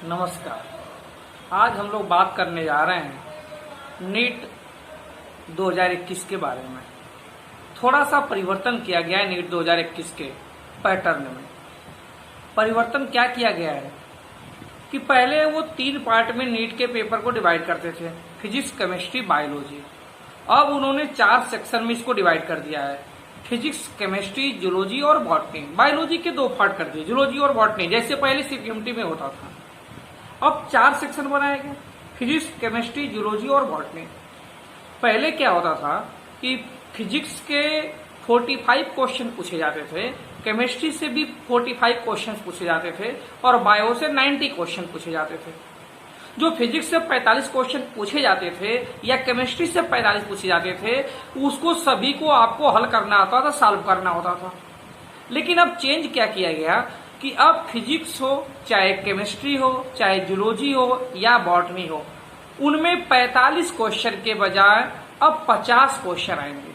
नमस्कार। आज हम लोग बात करने जा रहे हैं नीट 2021 के बारे में। थोड़ा सा परिवर्तन किया गया है नीट 2021 के पैटर्न में। परिवर्तन क्या किया गया है कि पहले वो 3 पार्ट में नीट के पेपर को डिवाइड करते थे, फिजिक्स, केमिस्ट्री, बायोलॉजी। अब उन्होंने 4 सेक्शन में इसको डिवाइड कर दिया है, फिजिक्स, केमिस्ट्री, जूलॉजी और बॉटनी। बायोलॉजी के 2 पार्ट कर दिए, जूलॉजी और बॉटनी, जैसे पहले सीपीएमटी में होता था। अब 4 सेक्शन बनाए गए, फिजिक्स, केमिस्ट्री, जूलॉजी और बॉटनी। पहले क्या होता था कि फिजिक्स के 45 क्वेश्चन पूछे जाते थे, केमिस्ट्री से भी 45 क्वेश्चन पूछे जाते थे और बायो से 90 क्वेश्चन पूछे जाते थे। जो फिजिक्स से 45 क्वेश्चन पूछे जाते थे या केमिस्ट्री से 45 पूछे जाते थे, उसको सभी को आपको हल करना होता था, सॉल्व करना होता था। लेकिन अब चेंज क्या किया गया कि अब फिजिक्स हो, चाहे केमिस्ट्री हो, चाहे जूलॉजी हो या बॉटनी हो, उनमें 45 क्वेश्चन के बजाय अब 50 क्वेश्चन आएंगे।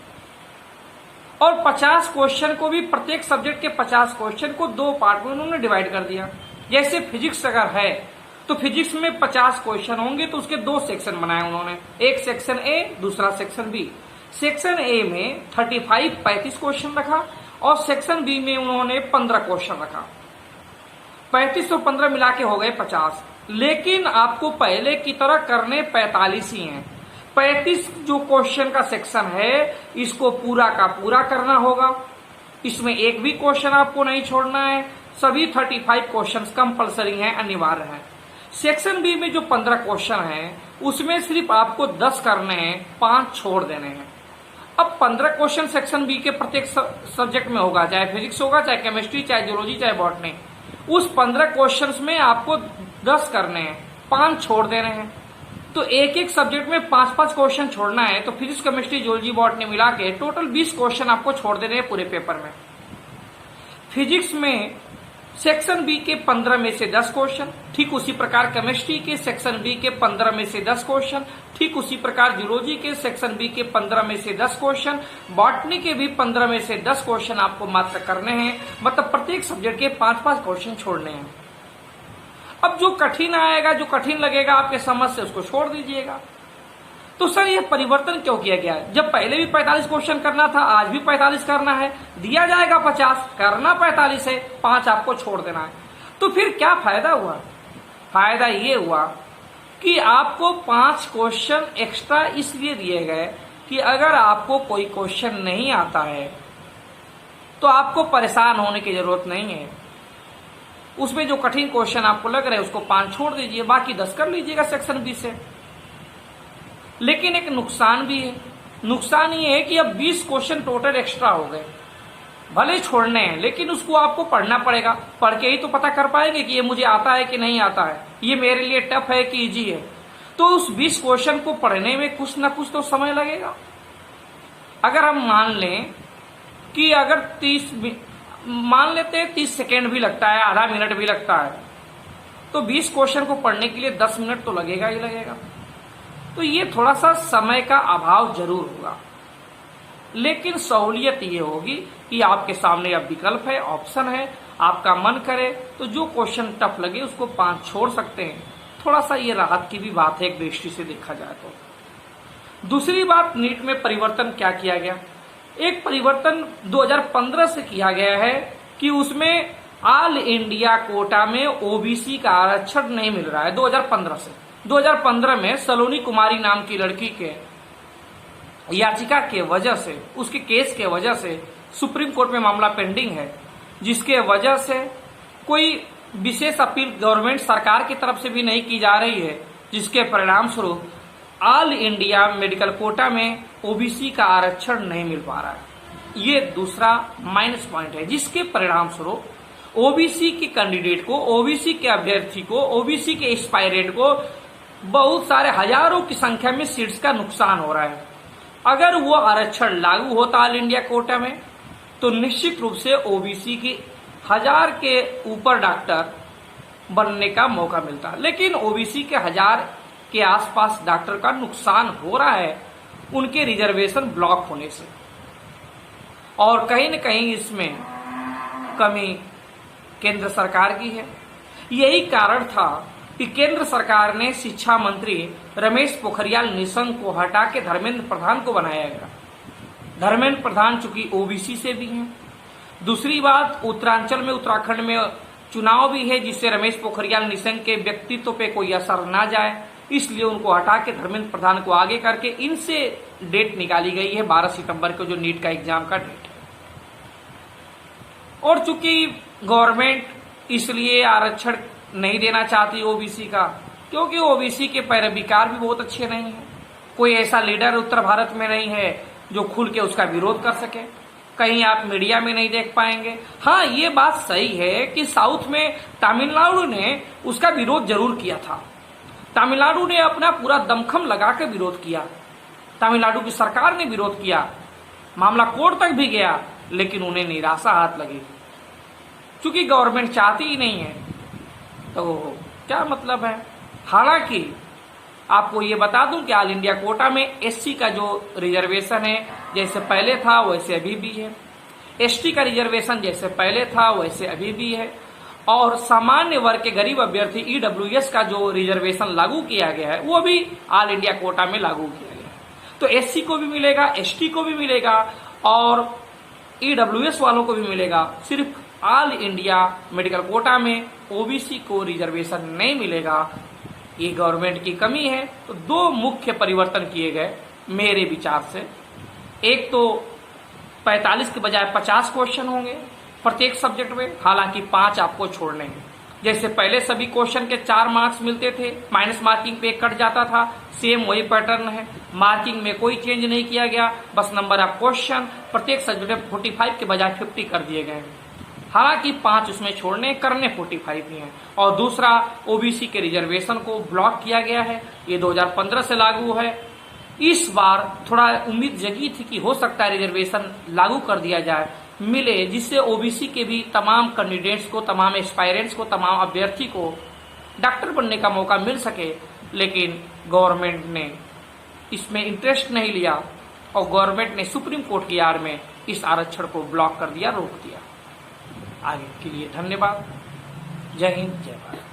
और 50 क्वेश्चन को भी, प्रत्येक सब्जेक्ट के 50 क्वेश्चन को 2 पार्ट में उन्होंने डिवाइड कर दिया। जैसे फिजिक्स अगर है तो फिजिक्स में 50 क्वेश्चन होंगे तो उसके 2 सेक्शन बनाए उन्होंने, एक सेक्शन ए, दूसरा सेक्शन बी। सेक्शन ए में 35 क्वेश्चन रखा और सेक्शन बी में उन्होंने 15 क्वेश्चन रखा। 35 और 15 मिला के हो गए 50। लेकिन आपको पहले की तरह करने 45 ही हैं। 35 जो क्वेश्चन का सेक्शन है, इसको पूरा का पूरा करना होगा। इसमें एक भी क्वेश्चन आपको नहीं छोड़ना है। सभी 35 क्वेश्चन कंपलसरी हैं, अनिवार्य हैं। सेक्शन बी में जो 15 क्वेश्चन हैं, उसमें सिर्फ आपको 10 करने हैं, 5 छोड़ देने हैं। अब 15 क्वेश्चन सेक्शन बी के प्रत्येक सब्जेक्ट में होगा, चाहे फिजिक्स होगा, चाहे केमिस्ट्री, चाहे जूलॉजी, चाहे बॉटनी। उस 15 क्वेश्चंस में आपको 10 करने हैं, 5 छोड़ देने हैं। तो एक एक सब्जेक्ट में 5-5 क्वेश्चन छोड़ना है। तो फिजिक्स, केमिस्ट्री, जूलॉजी, बॉटनी मिला के टोटल 20 क्वेश्चन आपको छोड़ देने हैं पूरे पेपर में। फिजिक्स में सेक्शन बी के 15 में से 10 क्वेश्चन, ठीक उसी प्रकार केमिस्ट्री के सेक्शन बी के 15 में से 10 क्वेश्चन, ठीक उसी प्रकार जूलॉजी के सेक्शन बी के 15 में से 10 क्वेश्चन, बॉटनी के भी 15 में से 10 क्वेश्चन आपको मात्र करने हैं। मतलब प्रत्येक सब्जेक्ट के 5-5 क्वेश्चन छोड़ने हैं। अब जो कठिन आएगा, जो कठिन लगेगा आपके समझ से, उसको छोड़ दीजिएगा। तो सर ये परिवर्तन क्यों किया गया? जब पहले भी 45 क्वेश्चन करना था, आज भी 45 करना है, दिया जाएगा 50, करना 45 है, 5 आपको छोड़ देना है। तो फिर क्या फायदा हुआ? फायदा ये हुआ कि आपको 5 क्वेश्चन एक्स्ट्रा इसलिए दिए गए कि अगर आपको कोई क्वेश्चन नहीं आता है तो आपको परेशान होने की जरूरत नहीं है। उसमें जो कठिन क्वेश्चन आपको लग रहे हैं उसको 5 छोड़ दीजिए, बाकी 10 कर लीजिएगा सेक्शन बी से। लेकिन एक नुकसान भी है। नुकसान ये है कि अब 20 क्वेश्चन टोटल एक्स्ट्रा हो गए। भले छोड़ने हैं, लेकिन उसको आपको पढ़ना पड़ेगा। पढ़ के ही तो पता कर पाएंगे कि ये मुझे आता है कि नहीं आता है, ये मेरे लिए टफ है कि इजी है। तो उस 20 क्वेश्चन को पढ़ने में कुछ ना कुछ तो समय लगेगा। अगर हम मान लें कि अगर 30 सेकेंड भी लगता है, आधा मिनट भी लगता है, तो 20 क्वेश्चन को पढ़ने के लिए 10 मिनट तो लगेगा ही लगेगा। तो ये थोड़ा सा समय का अभाव जरूर होगा। लेकिन सहूलियत ये होगी कि आपके सामने अब विकल्प है, ऑप्शन है। आपका मन करे तो जो क्वेश्चन टफ लगे उसको 5 छोड़ सकते हैं। थोड़ा सा ये राहत की भी बात है एक दृष्टि से देखा जाए तो। दूसरी बात, नीट में परिवर्तन क्या किया गया? एक परिवर्तन 2015 से किया गया है कि उसमें ऑल इंडिया कोटा में ओबीसी का आरक्षण नहीं मिल रहा है। 2015 से 2015 में सलोनी कुमारी नाम की लड़की के याचिका के वजह से, उसके केस के वजह से सुप्रीम कोर्ट में मामला पेंडिंग है, जिसके वजह से कोई विशेष अपील गवर्नमेंट सरकार की तरफ से भी नहीं की जा रही है, जिसके परिणाम स्वरूप ऑल इंडिया मेडिकल कोटा में ओबीसी का आरक्षण नहीं मिल पा रहा है। ये दूसरा माइनस पॉइंट है, जिसके परिणाम स्वरूप ओबीसी के कैंडिडेट को, ओबीसी के अभ्यर्थी को, ओबीसी के एस्पायरेंट को बहुत सारे हजारों की संख्या में सीट्स का नुकसान हो रहा है। अगर वो आरक्षण लागू होता ऑल इंडिया कोटा में तो निश्चित रूप से ओबीसी की 1000 के ऊपर डॉक्टर बनने का मौका मिलता। लेकिन ओबीसी के 1000 के आसपास डॉक्टर का नुकसान हो रहा है उनके रिजर्वेशन ब्लॉक होने से। और कहीं न कहीं इसमें कमी केंद्र सरकार की है। यही कारण था कि केंद्र सरकार ने शिक्षा मंत्री रमेश पोखरियाल निशंक को हटा के धर्मेंद्र प्रधान को बनाया गया। धर्मेंद्र प्रधान चूंकि ओबीसी से भी हैं। दूसरी बात, उत्तरांचल में, उत्तराखंड में चुनाव भी है, जिससे रमेश पोखरियाल निशंक के व्यक्तित्व पे कोई असर ना जाए, इसलिए उनको हटा के धर्मेंद्र प्रधान को आगे करके इनसे डेट निकाली गई है 12 सितंबर को, जो नीट का एग्जाम का डेट है। और चूंकि गवर्नमेंट इसलिए आरक्षण नहीं देना चाहती ओबीसी का, क्योंकि ओबीसी के पैरविकार भी बहुत अच्छे नहीं है। कोई ऐसा लीडर उत्तर भारत में नहीं है जो खुल के उसका विरोध कर सके। कहीं आप मीडिया में नहीं देख पाएंगे। हाँ, ये बात सही है कि साउथ में तमिलनाडु ने उसका विरोध जरूर किया था। तमिलनाडु ने अपना पूरा दमखम लगा के विरोध किया। तमिलनाडु की सरकार ने विरोध किया, मामला कोर्ट तक भी गया, लेकिन उन्हें निराशा हाथ लगी। चूंकि गवर्नमेंट चाहती ही नहीं है, तो क्या मतलब है। हालांकि आपको ये बता दूं कि ऑल इंडिया कोटा में एससी का जो रिजर्वेशन है, जैसे पहले था वैसे अभी भी है। एसटी का रिजर्वेशन जैसे पहले था वैसे अभी भी है। और सामान्य वर्ग के गरीब अभ्यर्थी ईडब्ल्यूएस का जो रिजर्वेशन लागू किया गया है, वो भी ऑल इंडिया कोटा में लागू किया गया है। तो एससी को भी मिलेगा, एसटी को भी मिलेगा और ईडब्ल्यूएस वालों को भी मिलेगा। सिर्फ ऑल इंडिया मेडिकल कोटा में ओबीसी को रिजर्वेशन नहीं मिलेगा। ये गवर्नमेंट की कमी है। तो दो मुख्य परिवर्तन किए गए मेरे विचार से। एक तो 45 के बजाय 50 क्वेश्चन होंगे प्रत्येक सब्जेक्ट में, हालांकि 5 आपको छोड़ने हैं। जैसे पहले सभी क्वेश्चन के 4 मार्क्स मिलते थे, माइनस मार्किंग पे कट जाता था, सेम वही पैटर्न है। मार्किंग में कोई चेंज नहीं किया गया, बस नंबर ऑफ क्वेश्चन प्रत्येक सब्जेक्ट में 45 के बजाय 50 कर दिए गए। हालांकि 5 उसमें छोड़ने, करने 45 ही हैं। और दूसरा, ओबीसी के रिजर्वेशन को ब्लॉक किया गया है। ये 2015 से लागू है। इस बार थोड़ा उम्मीद जगी थी कि हो सकता है रिजर्वेशन लागू कर दिया जाए, मिले, जिससे ओबीसी के भी तमाम कैंडिडेट्स को, तमाम एस्पायरेंट्स को, तमाम अभ्यर्थी को डॉक्टर बनने का मौका मिल सके। लेकिन गवर्नमेंट ने इसमें इंटरेस्ट नहीं लिया और गवर्नमेंट ने सुप्रीम कोर्ट की आड़ में इस आरक्षण को ब्लॉक कर दिया, रोक दिया। आगे के लिए धन्यवाद। जय हिंद, जय भारत।